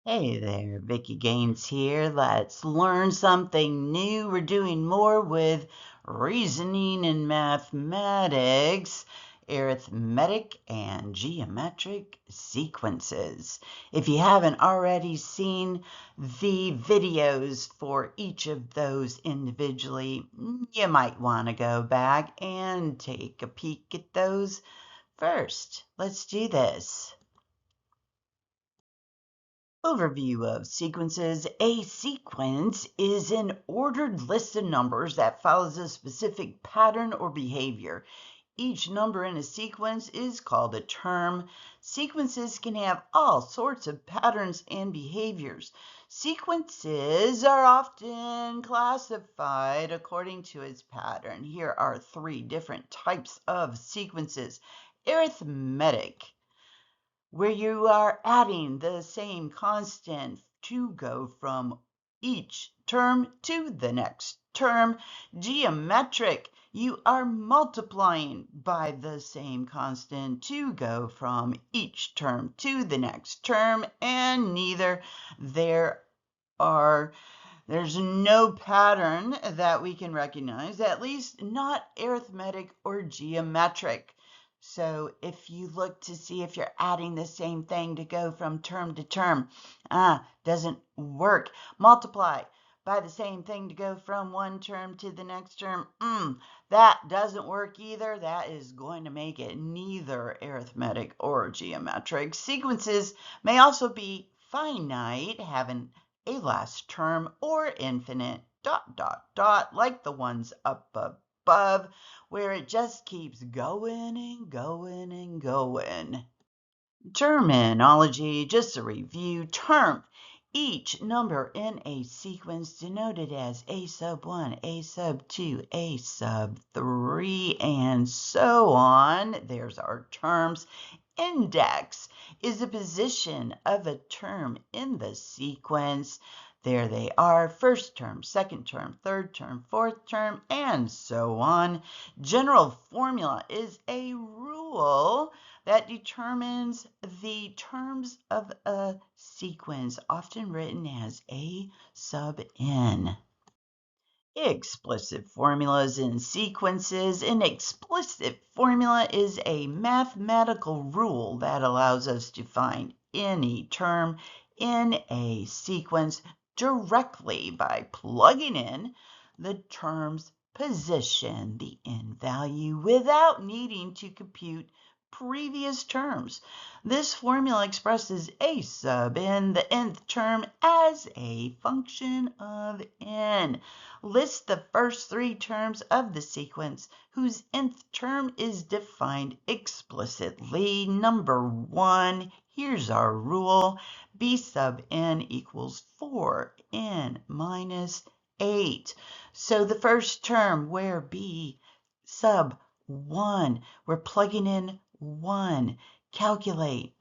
Hey there, Vicky Gaines here. Let's learn something new. We're doing more with reasoning and mathematics, arithmetic and geometric sequences. If you haven't already seen the videos for each of those individually, you might want to go back and take a peek at those first. Let's do this. Overview of sequences. A sequence is an ordered list of numbers that follows a specific pattern or behavior. Each number in a sequence is called a term. Sequences can have all sorts of patterns and behaviors. Sequences are often classified according to its pattern. Here are three different types of sequences. Arithmetic, where you are adding the same constant to go from each term to the next term. Geometric, you are multiplying by the same constant to go from each term to the next term, and there's no pattern that we can recognize, at least not arithmetic or geometric. So if you look to see if you're adding the same thing to go from term to term, doesn't work. Multiply by the same thing to go from one term to the next term, that doesn't work either. That is going to make it neither arithmetic or geometric. Sequences may also be finite, having a last term, or infinite, ... like the ones up above, where it just keeps going and going and going. Terminology, just a review. Term, each number in a sequence denoted as a sub 1, a sub 2, a sub 3, and so on. There's our terms. Index is the position of a term in the sequence. There they are: first term, second term, third term, fourth term, and so on. General formula is a rule that determines the terms of a sequence, often written as A sub n. Explicit formulas in sequences. An explicit formula is a mathematical rule that allows us to find any term in a sequence directly by plugging in the term's position, the n value, without needing to compute previous terms. This formula expresses a sub n, the nth term, as a function of n. List the first three terms of the sequence whose nth term is defined explicitly. Number 1, here's our rule. B sub n equals 4n minus 8. So the first term, where B sub 1, we're plugging in 1. Calculate.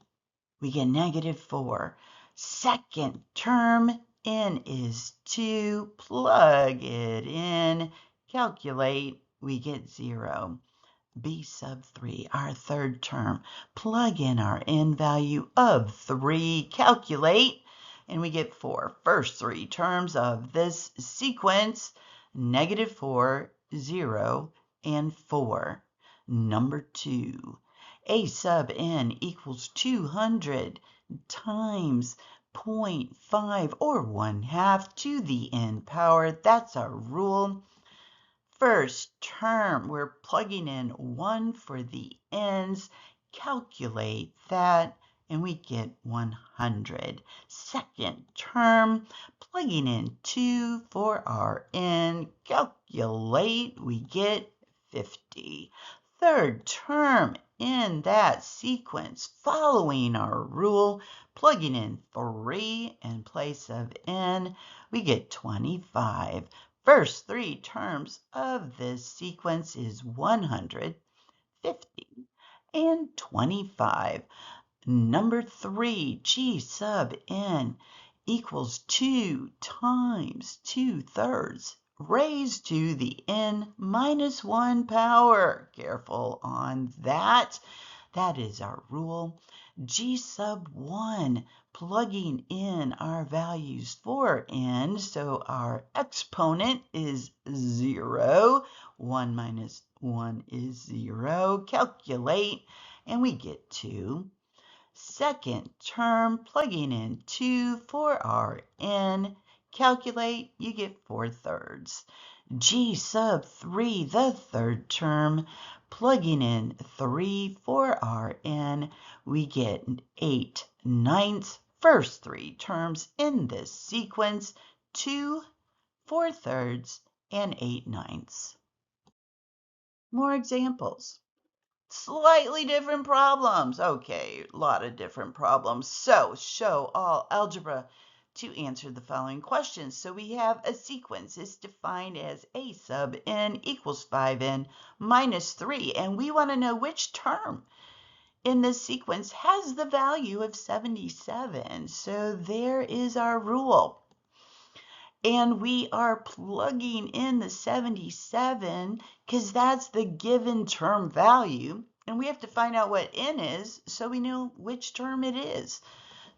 We get -4. Second term, n is 2. Plug it in. Calculate. We get 0. B sub 3, our third term. Plug in our n value of 3. Calculate. And we get 4. First three terms of this sequence: -4, 0, and 4. Number 2. A sub n equals 200 times 0.5, or 1/2 to the n power. That's our rule. First term, we're plugging in 1 for the n's. Calculate that, and we get 100. Second term, plugging in 2 for our n. Calculate, we get 50. Third term in that sequence, following our rule, plugging in 3 in place of n, we get 25. First three terms of this sequence is 100, 50, and 25. Number 3, G sub n equals 2 times 2/3 raised to the n minus 1 power. Careful on that. That is our rule. G sub 1, plugging in our values for n, so our exponent is 0. 1 minus 1 is 0. Calculate, and we get 2. Second term, plugging in 2 for our n. Calculate, you get 4/3. G sub 3, the third term, plugging in 3 for our n, we get 8/9. First three terms in this sequence, 2, 4/3, and 8/9. More examples. Slightly different problems. Okay, a lot of different problems. So show all algebra to answer the following questions. So we have a sequence is defined as a sub n equals 5n minus 3. And we want to know which term in this sequence has the value of 77. So there is our rule. And we are plugging in the 77 because that's the given term value. And we have to find out what n is so we know which term it is.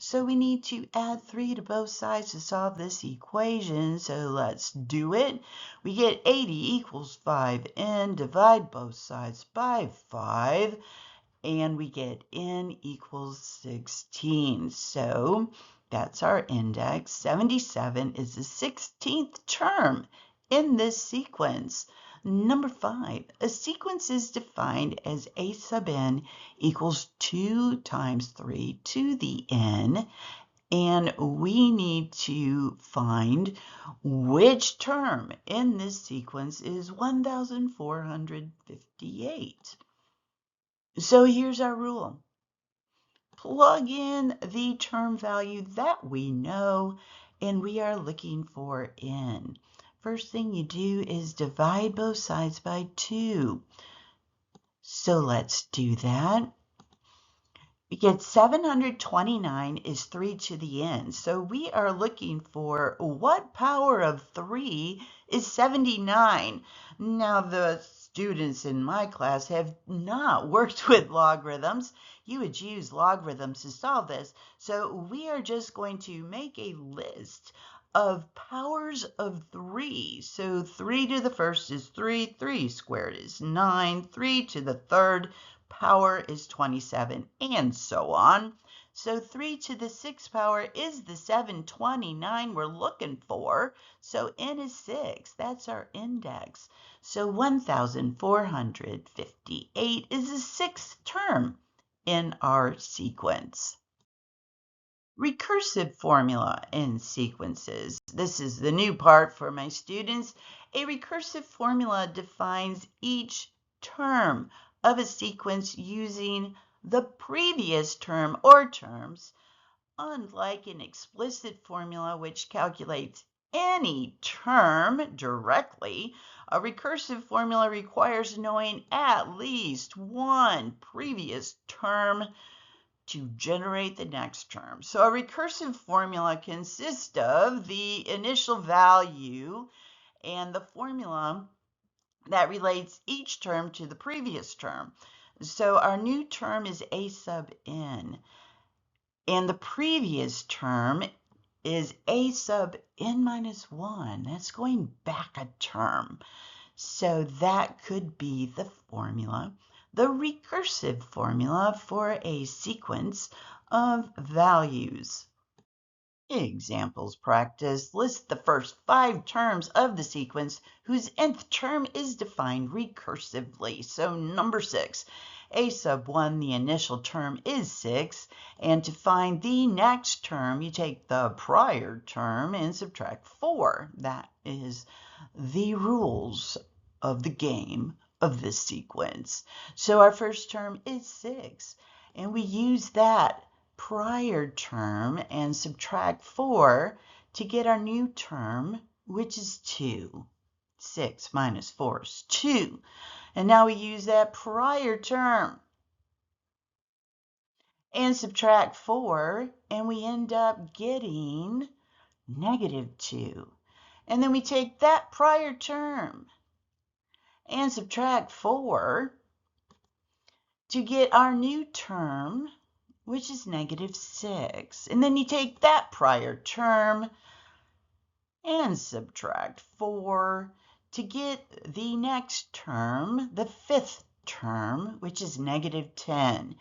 So we need to add 3 to both sides to solve this equation. So let's do it. We get 80 equals 5n. Divide both sides by 5. And we get n equals 16. So that's our index. 77 is the 16th term in this sequence. Number 5, a sequence is defined as a sub n equals 2 times 3 to the n. And we need to find which term in this sequence is 1458. So here's our rule. Plug in the term value that we know, and we are looking for n. First thing you do is divide both sides by 2. So let's do that. We get 729 is 3 to the n. So we are looking for what power of 3 is 79. Now the students in my class have not worked with logarithms. You would use logarithms to solve this. So we are just going to make a list of powers of 3. So 3 to the first is 3, 3 squared is 9, 3 to the third power is 27, and so on. So 3 to the 6th power is the 729 we're looking for. So n is 6. That's our index. So 1458 is the 6th term in our sequence. Recursive formula in sequences. This is the new part for my students. A recursive formula defines each term of a sequence using the previous term or terms, unlike an explicit formula which calculates any term directly. A recursive formula requires knowing at least one previous term to generate the next term. So a recursive formula consists of the initial value and the formula that relates each term to the previous term. So our new term is a sub n, and the previous term is a sub n minus 1. That's going back a term. So that could be the formula, the recursive formula for a sequence of values. Examples practice. List the first 5 terms of the sequence whose nth term is defined recursively. So number 6, a sub 1, the initial term is 6. And to find the next term, you take the prior term and subtract 4. That is the rules of the game of this sequence. So our first term is 6. And we use that prior term and subtract 4 to get our new term, which is 2. 6 minus 4 is 2. And now we use that prior term and subtract 4, and we end up getting -2. And then we take that prior term and subtract 4 to get our new term, which is -6. And then you take that prior term and subtract 4 to get the next term, the fifth term, which is -10.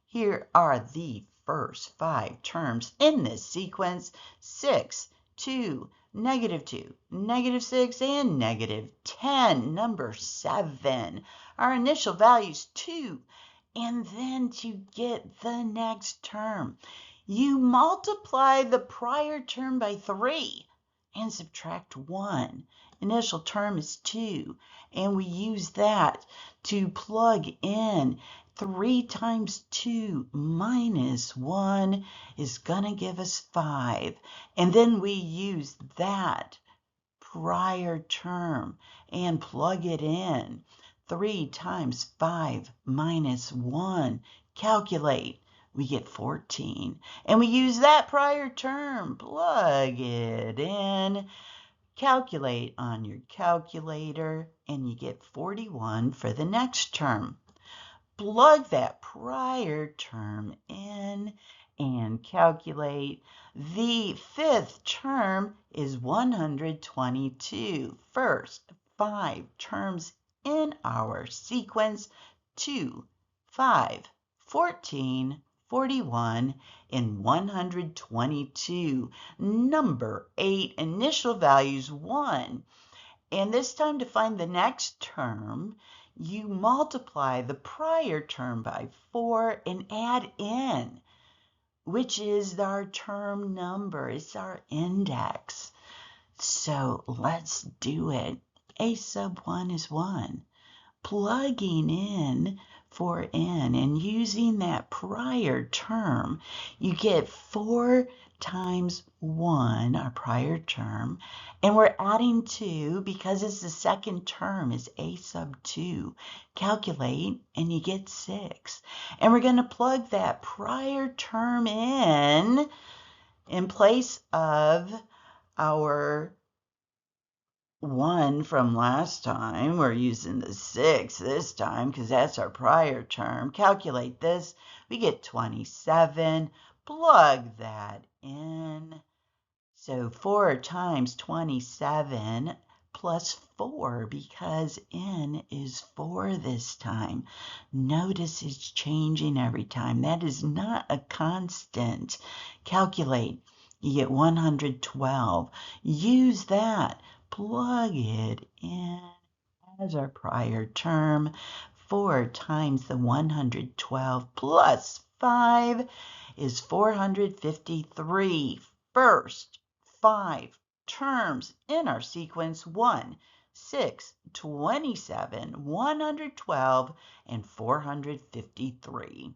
Here are the first 5 terms in this sequence: 6, 2, -2, -6, and -10. Number 7. Our initial value is 2. And then to get the next term, you multiply the prior term by 3 and subtract 1. Initial term is 2, and we use that to plug in 3 times 2 minus 1 is going to give us 5. And then we use that prior term and plug it in. 3 times 5 minus 1. Calculate. We get 14. And we use that prior term. Plug it in. Calculate on your calculator, and you get 41 for the next term. Plug that prior term in and calculate. The fifth term is 122. First 5 terms in our sequence: 2, 5, 14, 41, and 122. Number 8, initial values 1. And this time, to find the next term, you multiply the prior term by 4 and add in, which is our term number. It's our index. So let's do it. A sub 1 is 1. Plugging in for n and using that prior term, you get 4 times 1, our prior term, and we're adding 2 because it's the second term, is a sub 2. Calculate, and you get 6. And we're going to plug that prior term in place of our 1 from last time. We're using the 6 this time because that's our prior term. Calculate this. We get 27. Plug that in. So 4 times 27 plus 4, because n is 4 this time. Notice it's changing every time. That is not a constant. Calculate. You get 112. Use that. Plug it in as our prior term. 4 times the 112 plus 5 is 453. First 5 terms in our sequence: 1, 6, 27, 112, and 453.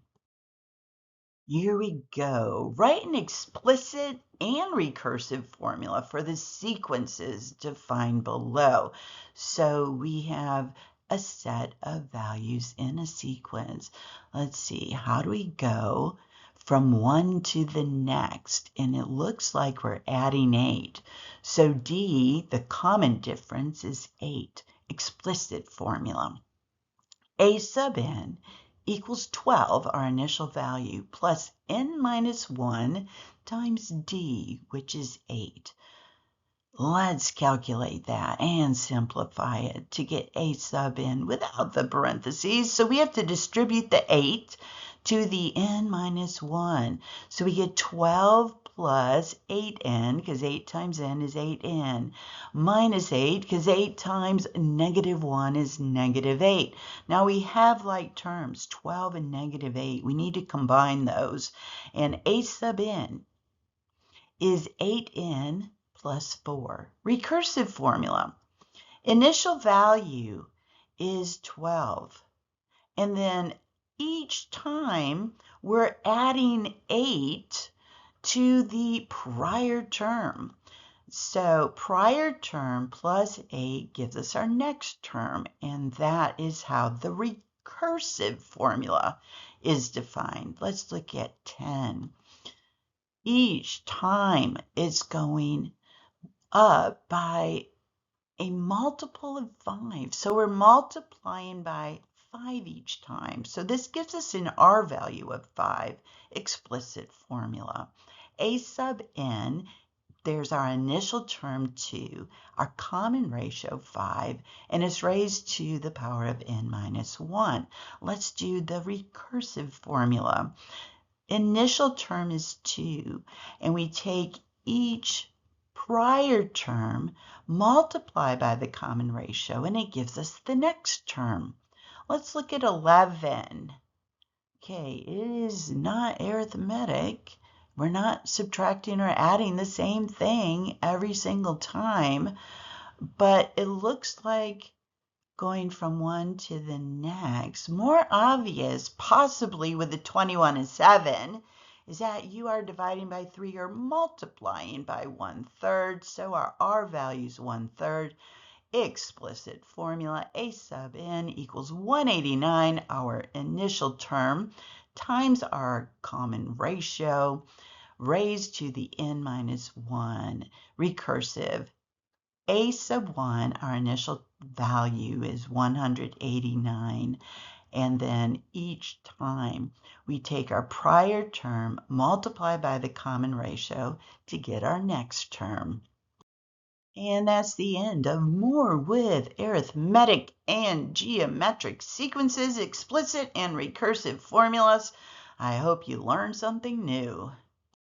Here we go. Write an explicit and recursive formula for the sequences defined below. So we have a set of values in a sequence. Let's see, how do we go from one to the next? And it looks like we're adding 8. So D, the common difference, is 8. Explicit formula. A sub n equals 12, our initial value, plus n minus 1 times d, which is 8. Let's calculate that and simplify it to get a sub n without the parentheses. So we have to distribute the 8 to the n minus 1. So we get 12 plus 8n, because 8 times n is 8n, minus 8, because 8 times -1 is -8. Now we have like terms, 12 and -8. We need to combine those. And a sub n is 8n plus 4. Recursive formula. Initial value is 12. And then each time we're adding 8 to the prior term. So prior term plus 8 gives us our next term, and that is how the recursive formula is defined. Let's look at 10. Each time it's going up by a multiple of 5. So we're multiplying by 5 each time. So this gives us an R value of 5, explicit formula. A sub n, there's our initial term 2, our common ratio 5, and it's raised to the power of n minus 1. Let's do the recursive formula. Initial term is 2, and we take each prior term, multiply by the common ratio, and it gives us the next term. Let's look at 11. Okay, it is not arithmetic. We're not subtracting or adding the same thing every single time, but it looks like going from one to the next. More obvious, possibly with the 21 and 7, is that you are dividing by 3 or multiplying by 1/3. So our R value is 1/3. Explicit formula, A sub n equals 189, our initial term, times our common ratio, raised to the n minus 1. Recursive, A sub 1, our initial value is 189, and then each time we take our prior term, multiply by the common ratio to get our next term. And that's the end of More with Arithmetic and Geometric Sequences, Explicit and Recursive Formulas. I hope you learned something new.